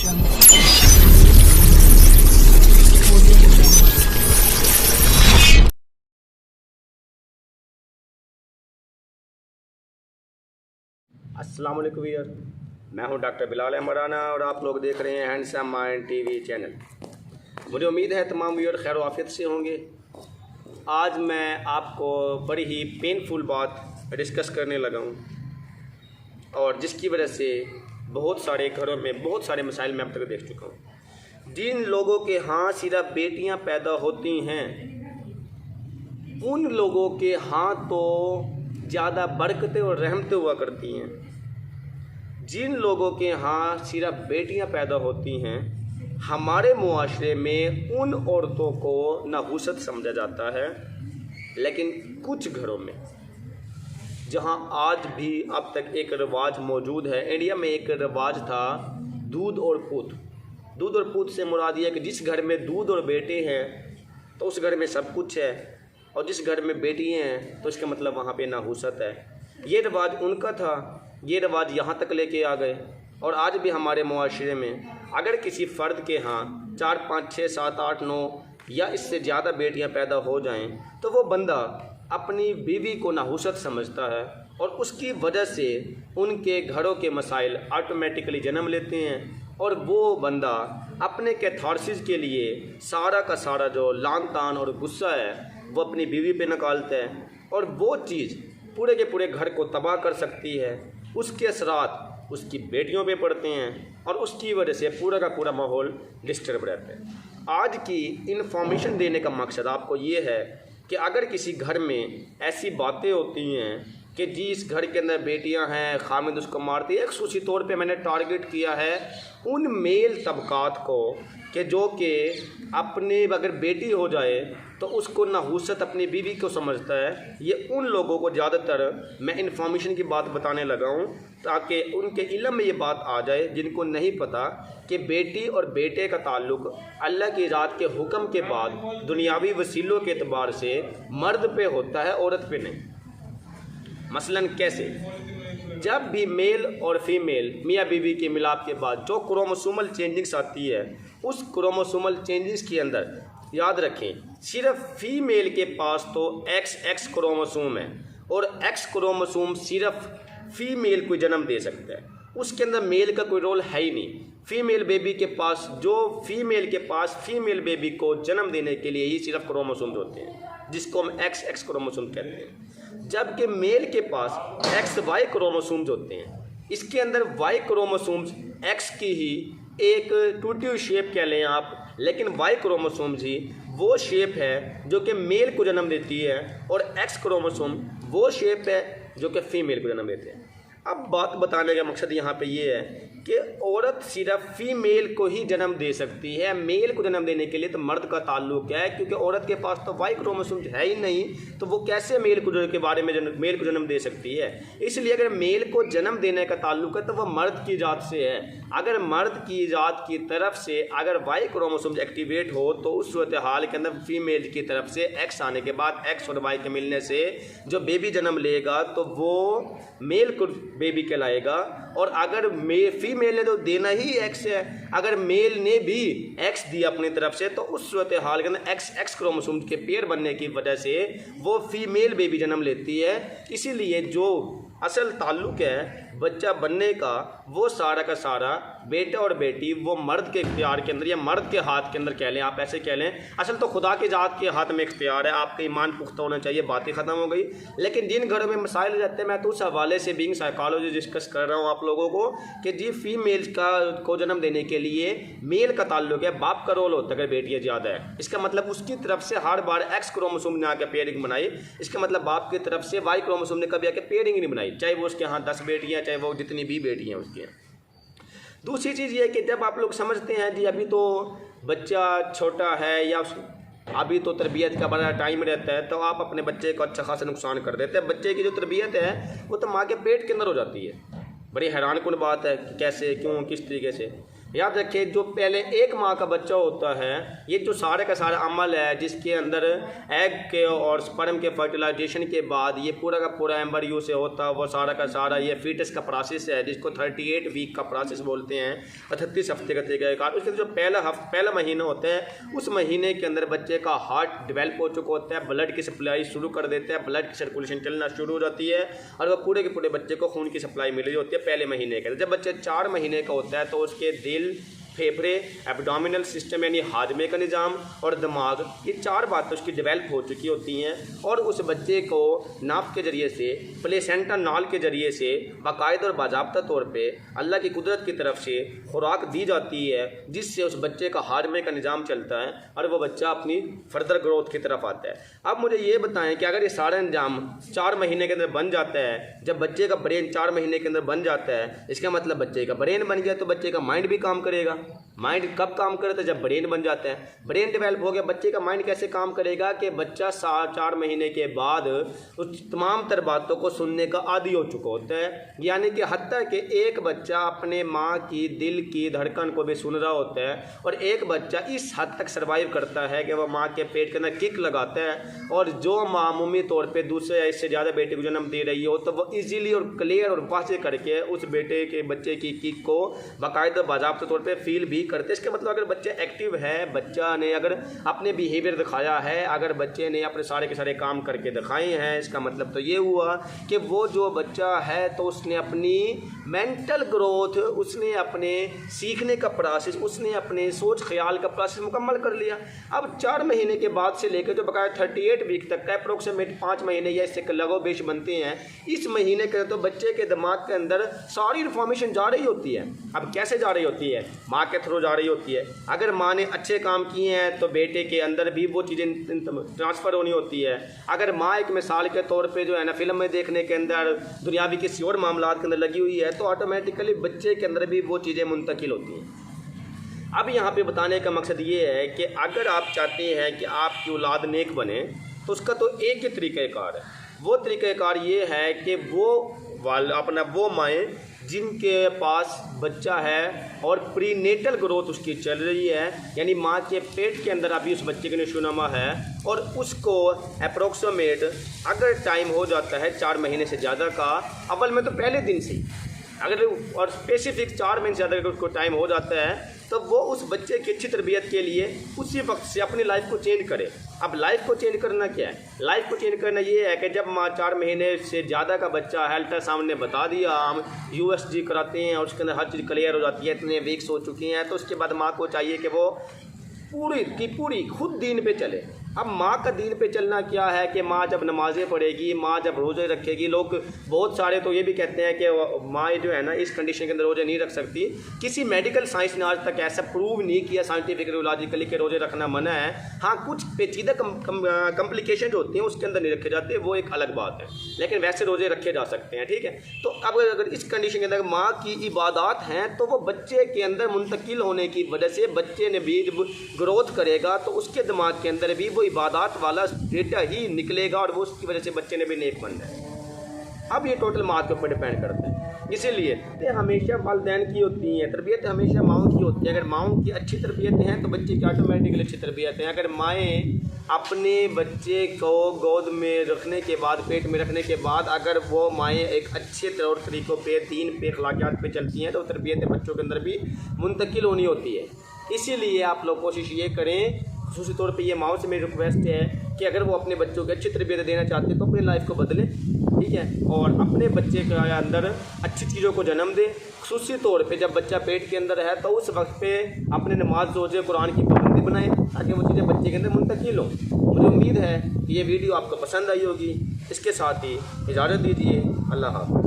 अस्सलाम वालेकुम यार, मैं हूं डॉक्टर बिलाल अहमराना और आप लोग देख रहे हैं हैंडसम माइंड टीवी चैनल। मुझे उम्मीद है तमाम व्यूअर खैर आफियत से होंगे। आज मैं आपको बड़ी ही पेनफुल बात डिस्कस करने लगा हूं और जिसकी वजह से बहुत सारे घरों में बहुत सारे मसाइल मैं अब तक देख चुका हूं। जिन लोगों के यहाँ सिर्फ बेटियां पैदा होती हैं उन लोगों के यहाँ तो ज़्यादा बरकतें और रहमतें हुआ करती हैं। जिन लोगों के यहाँ सिर्फ बेटियां पैदा होती हैं, हमारे मुआशरे में उन औरतों को नहुसत समझा जाता है। लेकिन कुछ घरों में जहाँ आज भी अब तक एक रिवाज मौजूद है, इंडिया में एक रिवाज था दूध और पूत। दूध और पूत से मुराद ये है कि जिस घर में दूध और बेटे हैं तो उस घर में सब कुछ है, और जिस घर में बेटी हैं तो इसका मतलब वहाँ पे नहुसत है। ये रिवाज उनका था, ये रिवाज यहाँ तक लेके आ गए। और आज भी हमारे मुआशरे में अगर किसी फ़र्द के यहाँ 4, 5, 6, 7, 8, 9 या इससे ज़्यादा बेटियाँ पैदा हो जाएं तो वो बंदा अपनी बीवी को नहुसत समझता है और उसकी वजह से उनके घरों के मसाइल ऑटोमेटिकली जन्म लेते हैं। और वो बंदा अपने कैथारसिस के लिए सारा का सारा जो लान तान और गुस्सा है वो अपनी बीवी पे निकालता है, और वो चीज़ पूरे के पूरे घर को तबाह कर सकती है। उसके असरात उसकी बेटियों पे पड़ते हैं और उसकी वजह से पूरा का पूरा माहौल डिस्टर्ब रहता है। आज की इन्फॉर्मेशन देने का मकसद आपको ये है कि अगर किसी घर में ऐसी बातें होती हैं कि जी इस घर के अंदर बेटियां हैं, खामिद उसको मारती है, खसूसी तौर पे मैंने टारगेट किया है उन मेल तबकात को कि जो कि अपने अगर बेटी हो जाए तो उसको नहुसत अपनी बीवी को समझता है। ये उन लोगों को ज़्यादातर मैं इन्फॉर्मेशन की बात बताने लगा हूँ ताकि उनके इल्म में ये बात आ जाए जिनको नहीं पता कि बेटी और बेटे का ताल्लुक़ अल्लाह की ज़ात के हुक्म के बाद दुनियावी वसीलों के एतबार से मर्द पे होता है, औरत पे नहीं। मसलन कैसे? जब भी मेल और फीमेल मियाँ बीवी के मिलाप के बाद जो क्रोमोसोमल चेंजिंग्स आती है, उस क्रोमोसोमल चेंजिंग्स के अंदर याद रखें सिर्फ फीमेल के पास तो XX क्रोमोसोम है और X क्रोमोसोम सिर्फ फीमेल को जन्म दे सकता है, उसके अंदर मेल का कोई रोल है ही नहीं। फीमेल बेबी के पास फीमेल के पास फीमेल बेबी को जन्म देने के लिए ही सिर्फ क्रोमोसोम होते हैं जिसको हम XX क्रोमोसोम कहते हैं, जबकि मेल के पास XY क्रोमोसोम्स होते हैं। इसके अंदर Y क्रोमोसोम्स X की ही एक टूटी हुई शेप कह लें आप, लेकिन Y क्रोमोसोम्स ही वो शेप है जो कि मेल को जन्म देती है और X क्रोमोसोम वो शेप है जो कि फीमेल को जन्म देते हैं। अब बात बताने का मकसद यहाँ पे ये है कि औरत सिर्फ फीमेल को ही जन्म दे सकती है, मेल को जन्म देने के लिए तो मर्द का ताल्लुक है, क्योंकि औरत के पास तो Y क्रोमोसोम है ही नहीं, तो वो कैसे मेल को के बारे में मेल को जन्म दे सकती है। इसलिए अगर मेल को जन्म देने का ताल्लुक है तो वह मर्द की ज़ात से है। अगर मर्द की ज़ात की तरफ से अगर Y क्रोमोसोम एक्टिवेट हो तो उस सूरत हाल के अंदर फीमेल की तरफ से X आने के बाद X और Y के मिलने से जो बेबी जन्म लेगा तो वो मेल को बेबी कहलाएगा। और अगर फीमेल ने तो देना ही X है, अगर मेल ने भी X दिया अपनी तरफ से तो उस सूरत हाल के अंदर XX क्रोमोसोम के पेयर बनने की वजह से वो फीमेल बेबी जन्म लेती है। इसीलिए जो असल ताल्लुक़ है बच्चा बनने का वो सारा का सारा बेटा और बेटी वो मर्द के इख्तियार के अंदर या मर्द के हाथ के अंदर कह लें, आप ऐसे कह लें। असल तो खुदा के ज़ात के हाथ में इख्तियार है, आपका ईमान पुख्ता होना चाहिए, बातें ख़त्म हो गई। लेकिन जिन घरों में मसाइल रहते हैं, मैं तो उस हवाले से बीइंग साइकोलॉजी डिस्कस कर रहा हूँ आप लोगों को कि जी फीमेल को जन्म देने के लिए मेल का ताल्लुक है, बाप का रोल होता है अगर बेटियाँ ज़्यादा है। इसका मतलब उसकी तरफ से हर बार X क्रोमोसोम ने आकर पेयरिंग बनाई, इसका मतलब बाप की तरफ से Y क्रोमोसोम ने कभी आकर पेयरिंग नहीं बनाई, चाहे वो उसके यहाँ 10 बेटियाँ, चाहे वो जितनी भी बेटियाँ उसकी हैं। दूसरी चीज़ ये है कि जब आप लोग समझते हैं जी अभी तो बच्चा छोटा है या अभी तो तरबियत का बड़ा टाइम रहता है, तो आप अपने बच्चे को अच्छा खासा नुकसान कर देते हैं। बच्चे की जो तरबियत है वो तो माँ के पेट के अंदर हो जाती है। बड़ी हैरान कुन बात है कि कैसे, क्यों, किस तरीके से। याद रखें, जो पहले एक माह का बच्चा होता है, ये जो सारे का सारा अमल है जिसके अंदर एग के और स्पर्म के फर्टिलाइजेशन के बाद ये पूरा का पूरा एम्ब्रियो से होता है, वो सारा का सारा ये फीटस का प्रोसेस है जिसको 38 वीक का प्रोसेस बोलते हैं, 38 हफ्ते का तरीका। उसके जो पहला महीना होता है, उस महीने के अंदर बच्चे का हार्ट डेवलप हो चुका होता है, ब्लड की सप्लाई शुरू कर देता है, ब्लड की सर्कुलेशन चलना शुरू हो जाती है और वह पूरे के पूरे बच्चे को खून की सप्लाई मिल रही होती है पहले महीने के। जब बच्चे 4 महीने का होता है तो उसके दिल, फेफड़े, एब्डोमिनल सिस्टम यानी हाजमे का निज़ाम और दिमाग, ये 4 बातें उसकी डेवलप हो चुकी होती हैं और उस बच्चे को नाप के ज़रिए से, प्लेसेंटा नाल के ज़रिए से बाकायदा और बाज़ाब्ता तौर पे अल्लाह की कुदरत की तरफ से खुराक दी जाती है जिससे उस बच्चे का हाजमे का निज़ाम चलता है और वह बच्चा अपनी फर्दर ग्रोथ की तरफ आता है। अब मुझे ये बताएं कि अगर ये सारा निज़ाम 4 महीने के अंदर बन जाता है, जब बच्चे का ब्रेन 4 महीने के अंदर बन जाता है, इसका मतलब बच्चे का ब्रेन बन गया तो बच्चे का माइंड भी काम करेगा। माइंड कब काम करता है? जब ब्रेन बन जाता है। ब्रेन डेवलप हो गया, बच्चे का माइंड कैसे काम करेगा कि बच्चा 4 महीने के बाद उस तमाम तर बातों को सुनने का आदी हो चुका होता है, यानी कि हत्ता कि एक बच्चा अपने माँ की दिल की धड़कन को भी सुन रहा होता है और एक बच्चा इस हद तक सर्वाइव करता है कि वह माँ के पेट के अंदर किक लगाता है और जो माँ मामूमी तौर पर दूसरे या इससे ज़्यादा बेटे को जन्म दे रही हो तो वह ईजीली और क्लियर और वाज़ेह करके उस बच्चे की किक को बाकायदा बाज़ाब्ता तौर पर फील भी करते। इसका मतलब अगर बच्चा एक्टिव है, बच्चा ने अगर अपने बिहेवियर दिखाया है, अगर बच्चे ने अपने सारे के सारे काम करके दिखाए हैं, इसका मतलब तो ये हुआ कि वो जो बच्चा है तो उसने अपनी मेंटल ग्रोथ, उसने अपने सीखने का प्रोसेस, उसने अपने सोच ख्याल का प्रोसेस मुकम्मल कर लिया। अब 4 महीने के बाद से लेकर जो बकाया 38 वीक तक का अप्रोक्सीमेट 5 महीने या इससे लगो बेश बनते हैं, इस महीने के तो बच्चे के दिमाग के अंदर सारी इन्फॉर्मेशन जा रही होती है। अब कैसे जा रही होती है? माँ के थ्रू जा रही होती है। अगर माँ ने अच्छे काम किए हैं तो बेटे के अंदर भी वो चीज़ें ट्रांसफ़र होनी होती है। अगर माँ एक मिसाल के तौर पे जो है ना फिल्म में देखने के अंदर दुनियावी किसी और मामलात के अंदर लगी हुई है तो ऑटोमेटिकली बच्चे के अंदर भी वो चीज़ें मुंतकिल होती हैं। अब यहाँ पे बताने का मकसद ये है कि अगर आप चाहते हैं कि आपकी औलाद नेक बने तो उसका तो एक ही तरीक़ाकार है। वो तरीक़ाकार ये है कि वो माएँ जिनके पास बच्चा है और प्रीनेटल ग्रोथ उसकी चल रही है, यानी माँ के पेट के अंदर अभी उस बच्चे के नशोनुमा है और उसको अप्रोक्सीमेट अगर टाइम हो जाता है 4 महीने से ज़्यादा का, अव्वल में तो पहले दिन से अगर और स्पेसिफिक 4 महीने से ज़्यादा अगर उसको टाइम हो जाता है तो वो उस बच्चे की अच्छी तरबियत के लिए उसी वक्त से अपनी लाइफ को चेंज करे। अब लाइफ को चेंज करना क्या है? लाइफ को चेंज करना ये है कि जब माँ 4 महीने से ज़्यादा का बच्चा हेल्थ सामने बता दिया, हम USG कराते हैं और उसके अंदर हर चीज़ क्लियर हो जाती है, इतने वीक्स हो चुकी हैं, तो उसके बाद माँ को चाहिए कि वो पूरी की पूरी खुद दीन पे चले। अब माँ का दीन पे चलना क्या है कि माँ जब नमाज़ें पढ़ेगी, माँ जब रोज़े रखेगी, लोग बहुत सारे तो ये भी कहते हैं कि माँ जो है ना इस कंडीशन के अंदर रोज़े नहीं रख सकती। किसी मेडिकल साइंस ने आज तक ऐसा प्रूव नहीं किया साइंटिफिकली लॉजिकली कि रोज़े रखना मना है। हाँ, कुछ पेचीदा कम्प्लिकेशन जो होती हैं उसके अंदर नहीं रखे जाते, वो एक अलग बात है, लेकिन वैसे रोज़े रखे जा सकते हैं। ठीक है, तो अब अगर इस कंडीशन के अंदर माँ की इबादत हैं तो वो बच्चे के अंदर मुंतकिल होने की वजह से बच्चे ने भी ग्रोथ करेगा तो उसके दिमाग के अंदर भी वो इबादत वाला डेटा ही निकलेगा और वो उसकी वजह से बच्चे ने भी नेक बनना है। अब ये टोटल माँ के ऊपर डिपेंड करता है, इसीलिए ये हमेशा वालिदैन की होती हैं, तरबियत हमेशा माँओं की होती है। अगर माँओं की अच्छी तरबियत हैं तो बच्चे की ऑटोमेटिकली अच्छी तरबियत है। अगर माएँ अपने बच्चे को गोद में रखने के बाद, पेट में रखने के बाद, अगर वो माएँ एक अच्छे तौर तरीक़ों पे, दीन पे, अखलाकियात पे चलती हैं तो तरबियत बच्चों के अंदर भी मुंतकिल होनी होती है। इसीलिए आप लोग कोशिश ये करें, ख़ुसूसी तौर पे ये माओ से मेरी रिक्वेस्ट है कि अगर वो अपने बच्चों को अच्छी तरबियत देना चाहते हैं तो अपनी लाइफ को बदलें, ठीक है, और अपने बच्चे के अंदर अच्छी चीज़ों को जन्म दें। ख़ुसूसी तौर पे जब बच्चा पेट के अंदर है तो उस वक्त पे अपने नमाज, रोज़े, कुरान की पाबंदी बनाएं ताकि वो चीज़ें बच्चे के अंदर मुंतकिल हों। मुझे उम्मीद है कि ये वीडियो आपको पसंद आई होगी। इसके साथ ही इजाज़त दीजिए। अल्लाह हाफ़िज़।